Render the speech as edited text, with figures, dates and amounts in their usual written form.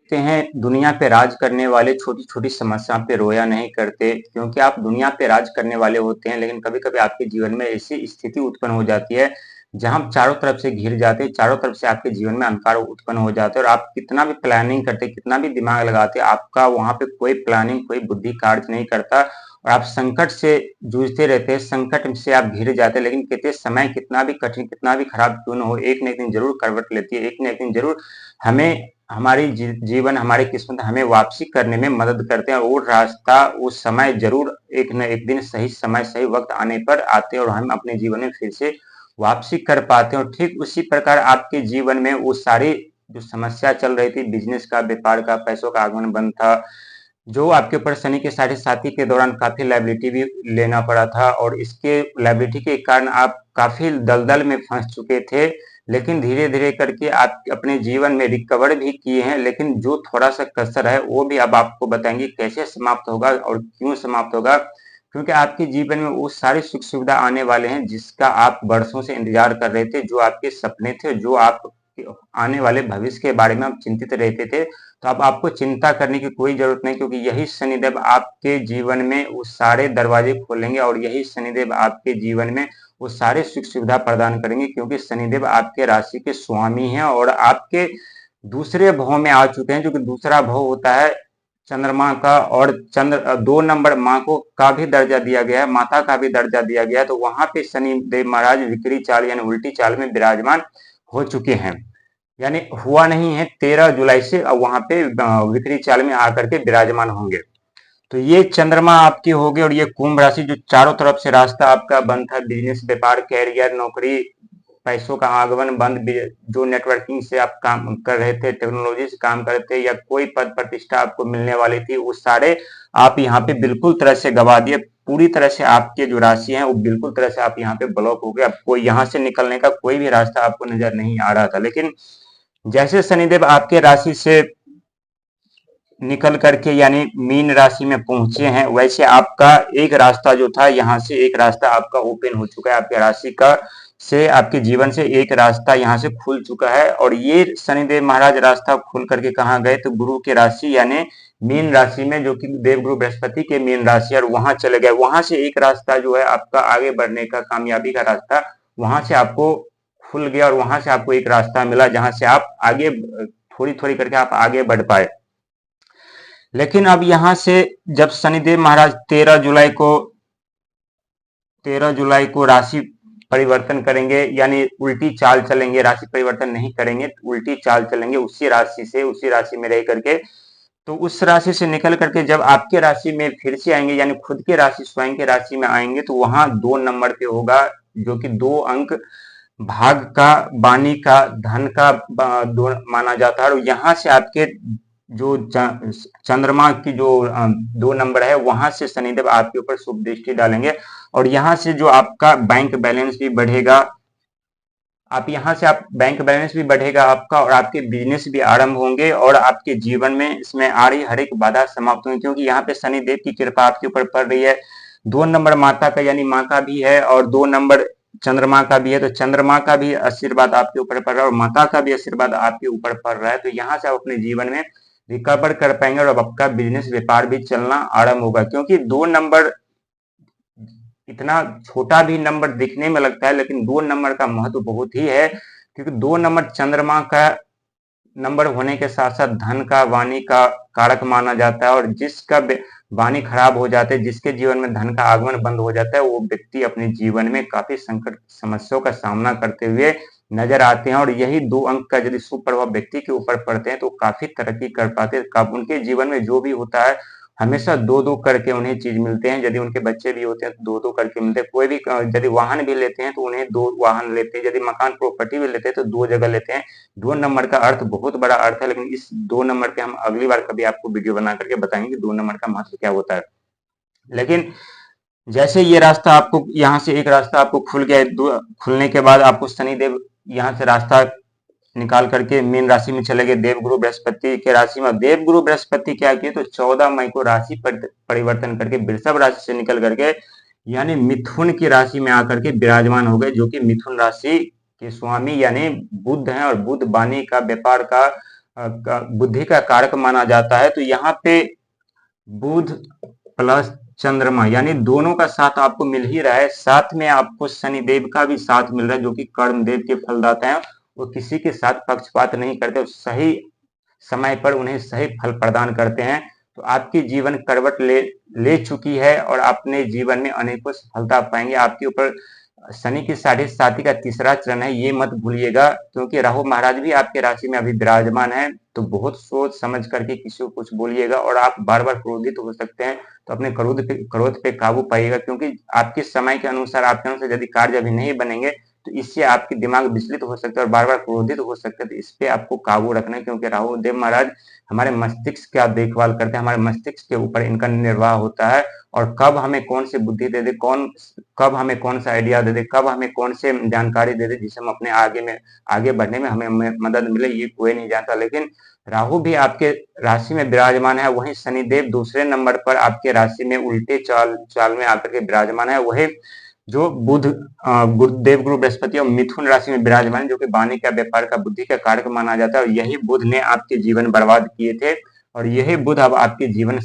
कहते हैं दुनिया पे राज करने वाले छोटी छोटी समस्या पे रोया नहीं करते, क्योंकि आप दुनिया पे राज करने वाले होते हैं, लेकिन कभी कभी आपके जीवन में ऐसी स्थिति उत्पन्न हो जाती है जहां आप चारों तरफ से घिर जाते हैं, चारों तरफ से आपके जीवन में अंधकार उत्पन्न हो जाते हैं और आप कितना भी प्लानिंग करते, कितना भी दिमाग लगाते, आपका वहां पे कोई प्लानिंग, कोई बुद्धि कार्य नहीं करता और आप संकट से जूझते रहते हैं, संकट से आप घिर जाते हैं। लेकिन कहते हैं समय कितना भी कठिन, कितना भी खराब क्यों न हो, एक न एक दिन जरूर करवट लेती है, एक न एक दिन जरूर हमें हमारी जीवन, हमारी किस्मत हमें वापसी करने में मदद करते हैं और वो रास्ता, वो समय जरूर एक न एक दिन सही समय, सही वक्त आने पर आते हैं और हम अपने जीवन में फिर से वापसी कर पाते हैं। और ठीक उसी प्रकार आपके जीवन में वो सारी जो समस्या चल रही थी, बिजनेस का, व्यापार का, पैसों का आगमन बंद था, जो आपके ऊपर शनि के साढ़े साथी के दौरान काफी लायबिलिटी भी लेना पड़ा था और इसके लायबिलिटी के कारण आप काफी दलदल में फंस चुके थे। लेकिन धीरे धीरे करके आप अपने जीवन में रिकवर भी किए हैं, लेकिन जो थोड़ा सा कसर है वो भी अब आपको बताएंगे कैसे समाप्त होगा और क्यों समाप्त होगा। क्योंकि आपके जीवन में वो सारी सुख सुविधा आने वाले हैं जिसका आप वर्षों से इंतजार कर रहे थे, जो आपके सपने थे, जो आप आने वाले भविष्य के बारे में आप चिंतित रहते थे। तो अब आपको चिंता करने की कोई जरूरत नहीं, क्योंकि यही शनिदेव आपके जीवन में वो सारे दरवाजे खोलेंगे और यही शनिदेव आपके जीवन में वो सारे सुख सुविधा प्रदान करेंगे, क्योंकि शनिदेव आपके राशि के स्वामी हैं और आपके दूसरे भाव में आ चुके हैं। जो कि दूसरा भाव होता है चंद्रमा का, और चंद्र 2 नंबर माँ को का भी दर्जा दिया गया है, माता का भी दर्जा दिया गया है। तो वहां पे शनिदेव महाराज विक्री चाल यानी उल्टी चाल में विराजमान हो चुके हैं, यानी हुआ नहीं है, 13 जुलाई से वहां पे विक्री चाल में आकर के विराजमान होंगे। तो ये चंद्रमा आपकी होगी और ये कुंभ राशि जो चारों तरफ से रास्ता आपका बंद था, बिजनेस, व्यापार, कैरियर, नौकरी, पैसों का आगमन बंद, जो नेटवर्किंग से आप काम कर रहे थे, टेक्नोलॉजी से काम कर रहे थे, या कोई पद प्रतिष्ठा आपको मिलने वाली थी, वो सारे आप यहाँ पे बिल्कुल तरह से गवा दिए। पूरी तरह से आपके जो राशि है वो बिल्कुल तरह से आप यहाँ पे ब्लॉक हो गए। आपको यहाँ से निकलने का कोई भी रास्ता आपको नजर नहीं आ रहा था। लेकिन जैसे शनिदेव आपके राशि से निकल करके यानी मीन राशि में पहुंचे हैं, वैसे आपका एक रास्ता जो था, यहाँ से एक रास्ता आपका ओपन हो चुका है, आपके राशि का से, आपके जीवन से एक रास्ता यहाँ से खुल चुका है। और ये शनिदेव महाराज रास्ता खुल करके कहाँ गए, तो गुरु के राशि यानी मीन राशि में, जो कि देवगुरु बृहस्पति के मीन राशि, और वहां चले गए। वहां से एक रास्ता जो है आपका आगे बढ़ने का, कामयाबी का रास्ता, वहां से आपको खुल गया और वहां से आपको एक रास्ता मिला जहां से आप आगे थोड़ी थोड़ी करके आप आगे बढ़ पाए। लेकिन अब यहां से जब शनिदेव महाराज 13 जुलाई को राशि परिवर्तन करेंगे, यानी उल्टी चाल चलेंगे, राशि परिवर्तन नहीं करेंगे, उल्टी चाल चलेंगे उसी राशि से, उसी राशि में रह करके। तो उस राशि से निकल करके जब आपके राशि में फिर से आएंगे, यानी खुद के राशि, स्वयं के राशि में आएंगे, तो वहां 2 नंबर पे होगा, जो कि 2 अंक भाग का, वाणी का, धन का दो माना जाता है। और यहाँ से आपके जो चंद्रमा की जो 2 नंबर है, वहां से शनिदेव आपके ऊपर शुभ दृष्टि डालेंगे और यहाँ से जो आपका बैंक बैलेंस भी बढ़ेगा, आप यहाँ से आप बैंक बैलेंस भी बढ़ेगा आपका, और आपके बिजनेस भी आरंभ होंगे और आपके जीवन में इसमें आ रही हर एक बाधा समाप्त होंगी, क्योंकि यहाँ पे शनिदेव की कृपा आपके ऊपर पड़ रही है। 2 नंबर माता का यानी माँ का भी है और 2 नंबर चंद्रमा का भी है, तो चंद्रमा का भी आशीर्वाद आपके ऊपर पड़ रहा है और माता का भी आशीर्वाद आपके ऊपर पड़ रहा है। तो यहाँ से आप अपने जीवन में रिकवर कर पाएंगे और अब आपका बिजनेस, व्यापार भी चलना आरंभ होगा। क्योंकि 2 नंबर इतना छोटा भी नंबर दिखने में लगता है, लेकिन 2 नंबर का महत्व बहुत ही है, क्योंकि 2 नंबर चंद्रमा का नंबर होने के साथ साथ धन का, वाणी का कारक माना जाता है। और जिसका वाणी खराब हो जाता है, जिसके जीवन में धन का आगमन बंद हो जाता है, वो व्यक्ति अपने जीवन में काफी संकट, समस्याओं का सामना करते हुए नजर आते हैं। और यही 2 अंक का यदि शुभ प्रभाव व्यक्ति के ऊपर पड़ते हैं तो काफी तरक्की कर पाते हैं। उनके जीवन में जो भी होता है हमेशा 2-2 करके उन्हें चीज मिलते हैं। यदि उनके बच्चे भी होते हैं तो 2-2 करके मिलते हैं। कोई भी यदि वाहन भी लेते हैं तो उन्हें 2 वाहन लेते हैं। यदि मकान प्रॉपर्टी भी लेते हैं तो 2 जगह लेते हैं। 2 नंबर का अर्थ बहुत बड़ा अर्थ है, लेकिन इस 2 नंबर पे हम अगली बार कभी आपको वीडियो बना करके बताएंगे कि 2 नंबर का महत्व क्या होता है। लेकिन जैसे ये रास्ता आपको, यहाँ से एक रास्ता आपको खुल गया, खुलने के बाद आपको शनिदेव यहाँ से रास्ता निकाल करके मीन राशि में चले गए, देवगुरु बृहस्पति के राशि में। देवगुरु बृहस्पति क्या किए, तो 14 मई को राशि परिवर्तन करके वृषभ राशि से निकल करके यानी मिथुन की राशि में आकर के विराजमान हो गए, जो कि मिथुन राशि के स्वामी यानी बुध हैं। और बुध वाणी का, व्यापार का, बुद्धि का कारक माना जाता है। तो यहाँ पे बुध प्लस चंद्रमा यानी दोनों का साथ आपको मिल ही रहा है। साथ में आपको शनिदेव का भी साथ मिल रहा है, जो कि कर्मदेव के फलदाता हैं। वो किसी के साथ पक्षपात नहीं करते, सही समय पर उन्हें सही फल प्रदान करते हैं। तो आपकी जीवन करवट ले ले चुकी है और अपने जीवन में अनेकों सफलता पाएंगे। आपके ऊपर शनि की 7.5 का तीसरा चरण है, ये मत भूलिएगा, क्योंकि राहु महाराज भी आपके राशि में अभी विराजमान है। तो बहुत सोच समझ करके किसी को कुछ बोलिएगा, और आप बार बार क्रोधित हो सकते हैं। तो अपने क्रोध पे काबू पाइएगा, क्योंकि आपके समय के अनुसार आपके अनुसार यदि कार्य अभी नहीं बनेंगे तो इससे आपके दिमाग विचलित हो सकता है और बार बार क्रोधित हो सकते हैं। तो इस पे आपको काबू रखना है, क्योंकि राहु देव महाराज हमारे मस्तिष्क का देखभाल करते हैं, हमारे मस्तिष्क के ऊपर इनका निर्वाह होता है। और कब हमें कौन सी बुद्धि दे दे, कब हमें कौन सा आइडिया दे दे, कब हमें कौन से जानकारी दे दे जिससे हम अपने आगे बढ़ने में हमें मदद मिले, ये कोई नहीं जानता। लेकिन राहु भी आपके राशि में विराजमान है, वहीं शनिदेव दूसरे नंबर पर आपके राशि में उल्टे चाल में आकर के विराजमान है। वही जो बुध गुरुदेव गुरु बृहस्पति और मिथुन राशि में विराजमान है, जो कि वाणी का व्यापार का बुद्धि का कारक माना जाता है। और यही बुध ने आपके जीवन बर्बाद किए थे, और यही बुध अब आपके जीवन